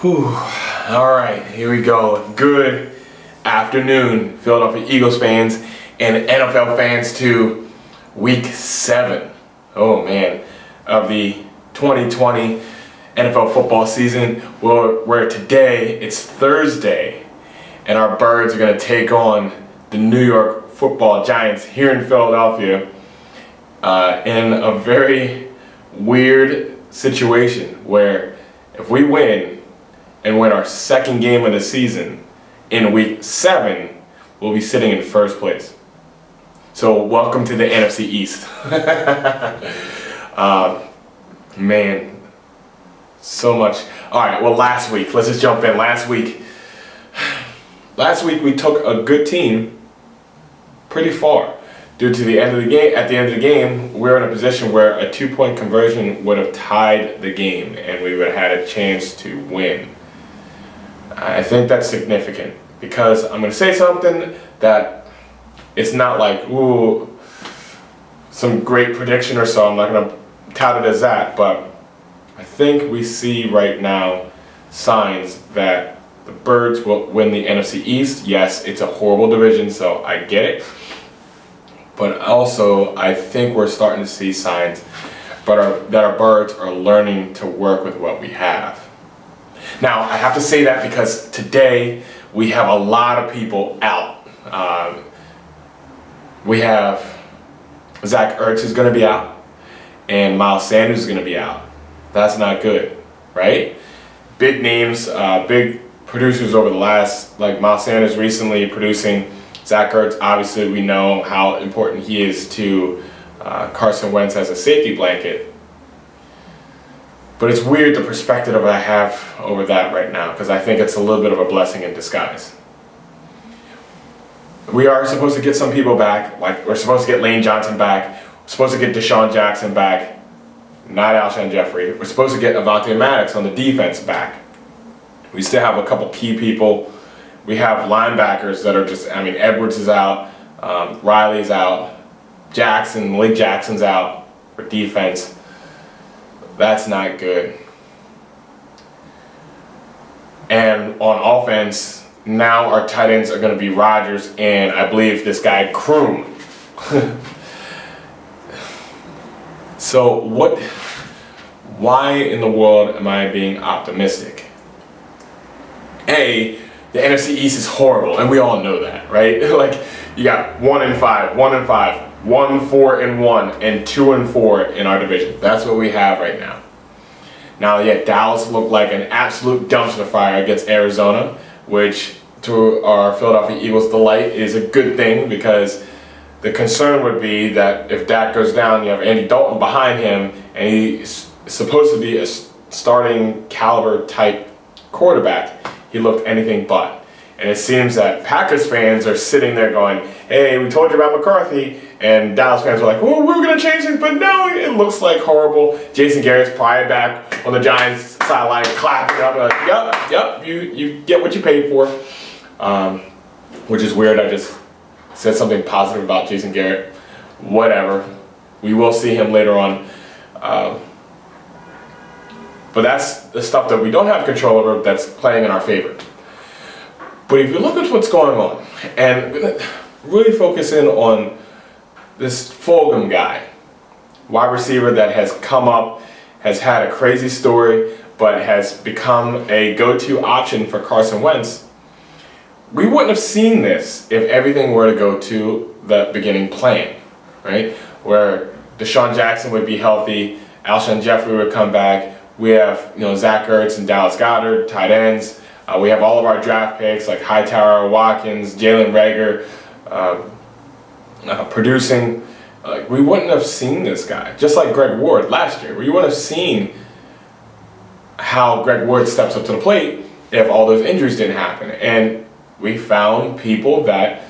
Whew. All right, here we go. Good afternoon, Philadelphia Eagles fans and NFL fans to Week 7. Oh man, of the 2020 NFL football season. Where today it's Thursday, and our Birds are going to take on the New York Football Giants here in Philadelphia in a very weird situation where if we win our second game of the season in Week 7, we'll be sitting in first place. So welcome to the NFC East. Man, so much. All right, well, last week, let's just jump in. Last week we took a good team pretty far. Due to the end of the game, at the end of the game, we're in a position where a 2-point conversion would have tied the game, and we would have had a chance to win. I think that's significant because I'm going to say something that it's not like, ooh, some great prediction or so. I'm not going to tout it as that, but I think we see right now signs that the Birds will win the NFC East. Yes, it's a horrible division, so I get it. But also, I think we're starting to see signs that our Birds are learning to work with what we have. Now, I have to say that because today we have a lot of people out. We have Zach Ertz is going to be out, and Miles Sanders is going to be out. That's not good, right? Big names, big producers over the last, like Miles Sanders recently producing. Zach Ertz, obviously we know how important he is to Carson Wentz as a safety blanket. But it's weird the perspective I have over that right now, because I think it's a little bit of a blessing in disguise. We are supposed to get some people back, like we're supposed to get Lane Johnson back, we're supposed to get Deshaun Jackson back, not Alshon Jeffrey. We're supposed to get Avonte Maddox on the defense back. We still have a couple key people. We have linebackers that are just, Edwards is out, Riley's out, Malik Jackson's out for defense. That's not good. And on offense, now our tight ends are going to be Rodgers and I believe this guy Kroom. So why in the world am I being optimistic? The NFC East is horrible, and we all know that, right? Like, you got 1-5, 1-5, 1-4-1, and 2-4 in our division. That's what we have right now. Now, yeah, Dallas looked like an absolute dumpster fire against Arizona, which, to our Philadelphia Eagles' delight, is a good thing because the concern would be that if Dak goes down, you have Andy Dalton behind him, and he's supposed to be a starting caliber type quarterback. He looked anything but. And it seems that Packers fans are sitting there going, hey, we told you about McCarthy. And Dallas fans were like, well, we were going to change things, but no, it looks like horrible. Jason Garrett's probably back on the Giants sideline clapping up. Like, yep, you get what you paid for. Which is weird. I just said something positive about Jason Garrett. Whatever. We will see him later on. But that's the stuff that we don't have control over that's playing in our favor. But if you look at what's going on, and really focus in on this Fulgham guy, wide receiver that has come up, has had a crazy story, but has become a go-to option for Carson Wentz, we wouldn't have seen this if everything were to go to the beginning plan, right? Where Deshaun Jackson would be healthy, Alshon Jeffrey would come back. We have, Zach Ertz and Dallas Goedert, tight ends. We have all of our draft picks like Hightower, Watkins, Jalen Reagor, producing. We wouldn't have seen this guy. Just like Greg Ward last year. We wouldn't have seen how Greg Ward steps up to the plate if all those injuries didn't happen. And we found people that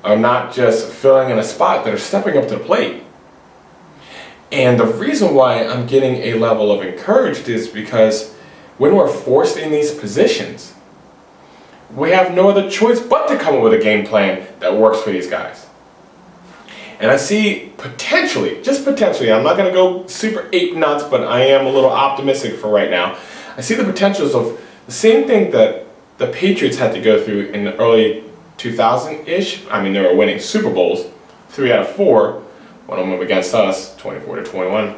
are not just filling in a spot, that are stepping up to the plate. And the reason why I'm getting a level of encouraged is because when we're forced in these positions, we have no other choice but to come up with a game plan that works for these guys. And I see potentially, just potentially, I'm not going to go super ape nuts, but I am a little optimistic for right now. I see the potentials of The same thing that the Patriots had to go through in the early 2000-ish. I mean, they were winning Super Bowls, 3 out of 4. One of them against us, 24-21.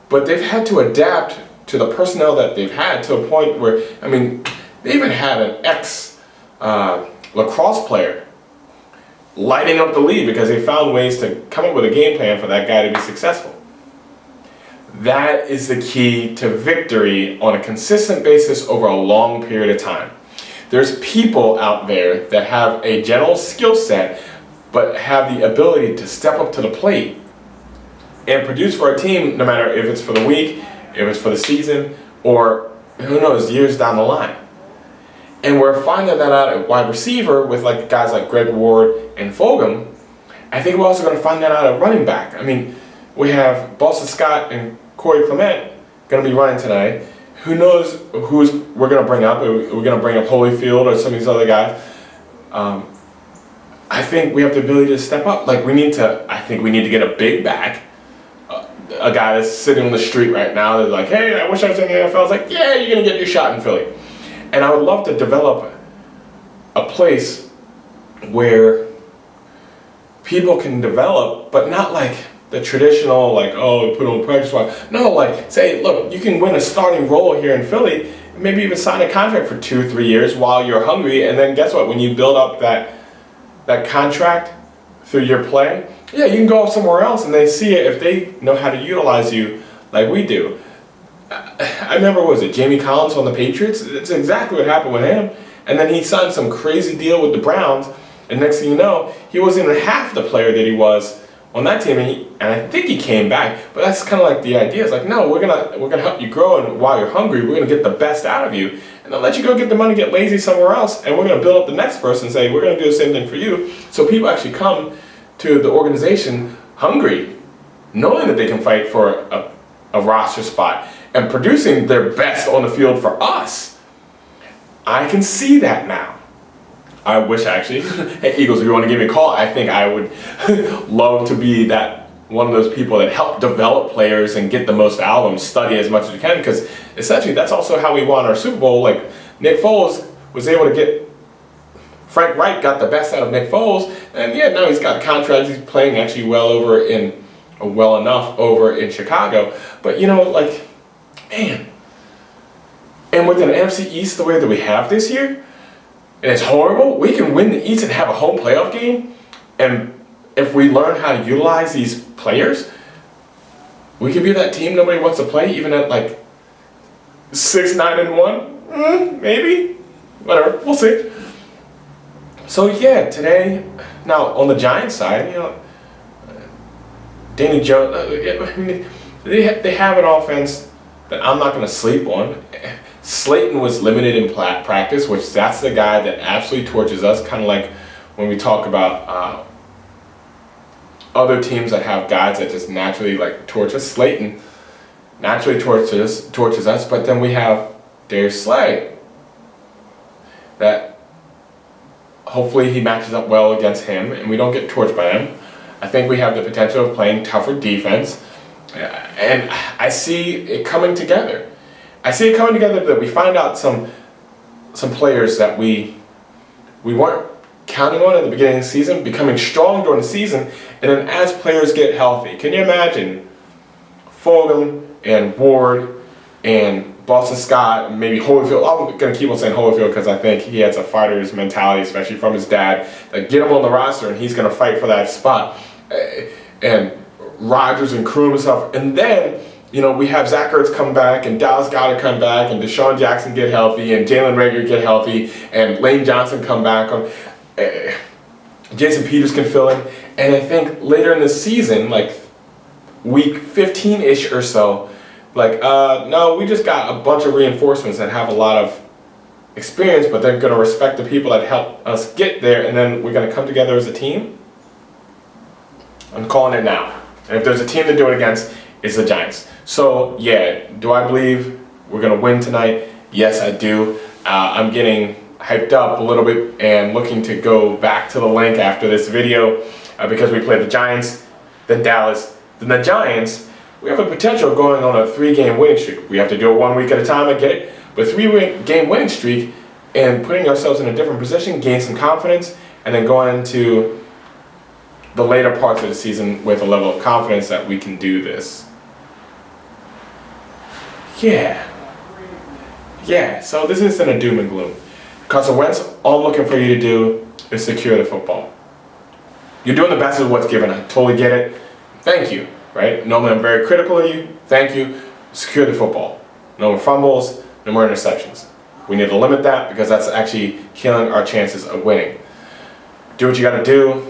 But they've had to adapt to the personnel that they've had to a point where, I mean, they even had an ex-lacrosse player lighting up the league because they found ways to come up with a game plan for that guy to be successful. That is the key to victory on a consistent basis over a long period of time. There's people out there that have a general skill set but have the ability to step up to the plate and produce for a team, no matter if it's for the week, if it's for the season, or who knows, years down the line. And we're finding that out at wide receiver with like guys like Greg Ward and Fulgham. I think we're also going to find that out at running back. I mean, we have Boston Scott and Corey Clement going to be running tonight. Who knows who's we're going to bring up? We're going to bring up Holyfield or some of these other guys. I think we have the ability to step up. Like I think we need to get a big back. A guy that's sitting on the street right now that's like, hey, I wish I was in the NFL. I was like, yeah, you're going to get your shot in Philly. And I would love to develop a place where people can develop, but not like the traditional, like, oh, put on practice squad. No, like, say, look, you can win a starting role here in Philly, maybe even sign a contract for 2 or 3 years while you're hungry, and then guess what? When you build up that contract through your play, yeah, you can go somewhere else and they see it if they know how to utilize you like we do. I remember, what was it, Jamie Collins on the Patriots? It's exactly what happened with him. And then he signed some crazy deal with the Browns, and next thing you know, he wasn't even half the player that he was on that team, and I think he came back. But that's kind of like the idea. It's like, no, we're gonna help you grow, and while you're hungry, we're gonna get the best out of you, and then let you go get the money, get lazy somewhere else, and we're gonna build up the next person and say, we're gonna do the same thing for you. So people actually come to the organization hungry, knowing that they can fight for a roster spot and producing their best on the field for us. I can see that now. I wish actually, hey Eagles, if you want to give me a call, I think I would love to be that one of those people that help develop players and get the most out of them, study as much as we can, because essentially that's also how we won our Super Bowl. Like Nick Foles was able to get, Frank Reich got the best out of Nick Foles, and yeah, now he's got contracts, he's playing actually well enough over in Chicago, but you know, like, man, and with an NFC East the way that we have this year, and it's horrible, we can win the East and have a home playoff game, and if we learn how to utilize these players, we could be that team nobody wants to play, even at like 6-9-1, maybe, whatever, we'll see. So yeah, today, now on the Giants side, you know, Danny Jones, they have an offense that I'm not going to sleep on. Slayton was limited in practice, which that's the guy that absolutely torches us, kind of like when we talk about other teams that have guys that just naturally like torch us. Slayton naturally torches us, but then we have Darius Slay that hopefully he matches up well against him and we don't get torched by him. I think we have the potential of playing tougher defense, and I see it coming together. I see it coming together that we find out some players that we weren't counting on at the beginning of the season, becoming strong during the season, and then as players get healthy. Can you imagine Fulgham and Ward and Boston Scott and maybe Holyfield? I'm going to keep on saying Holyfield because I think he has a fighter's mentality, especially from his dad. Like, get him on the roster and he's going to fight for that spot. And Rodgers and Kroon and stuff. And then, you know, we have Zach Ertz come back and Dallas Goedert come back and Deshaun Jackson get healthy and Jalen Reagor get healthy and Lane Johnson come back. Jason Peters can fill in. And I think later in the season, like week 15-ish or so, like, no, we just got a bunch of reinforcements that have a lot of experience, but they're going to respect the people that help us get there, and then we're going to come together as a team. I'm calling it now. And if there's a team to do it against, it's the Giants. So, yeah, do I believe we're going to win tonight? Yes, I do. I'm getting hyped up a little bit and looking to go back to the link after this video because we played the Giants, then Dallas, then the Giants, we have a potential of going on a 3-game winning streak. We have to do it 1 week at a time, I get it, but 3-game winning streak and putting ourselves in a different position, gain some confidence, and then going into the later parts of the season with a level of confidence that we can do this. Yeah, so this isn't a doom and gloom. Carson Wentz, all I'm looking for you to do is secure the football. You're doing the best with what's given. I totally get it. Thank you, right? Normally I'm very critical of you. Thank you. Secure the football. No more fumbles, no more interceptions. We need to limit that because that's actually killing our chances of winning. Do what you got to do.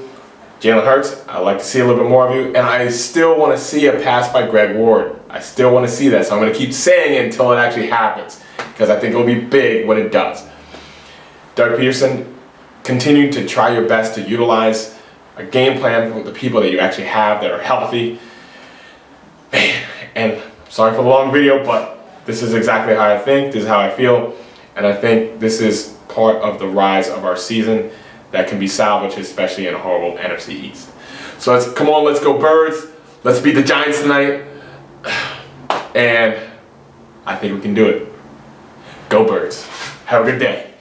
Jalen Hurts, I'd like to see a little bit more of you, and I still want to see a pass by Greg Ward. I still want to see that, so I'm going to keep saying it until it actually happens, because I think it'll be big when it does. Doug Peterson, continue to try your best to utilize a game plan for the people that you actually have that are healthy. Man, and sorry for the long video, but this is exactly how I think, this is how I feel, and I think this is part of the rise of our season that can be salvaged, especially in a horrible NFC East. So come on, let's go Birds. Let's beat the Giants tonight. And I think we can do it. Go Birds. Have a good day.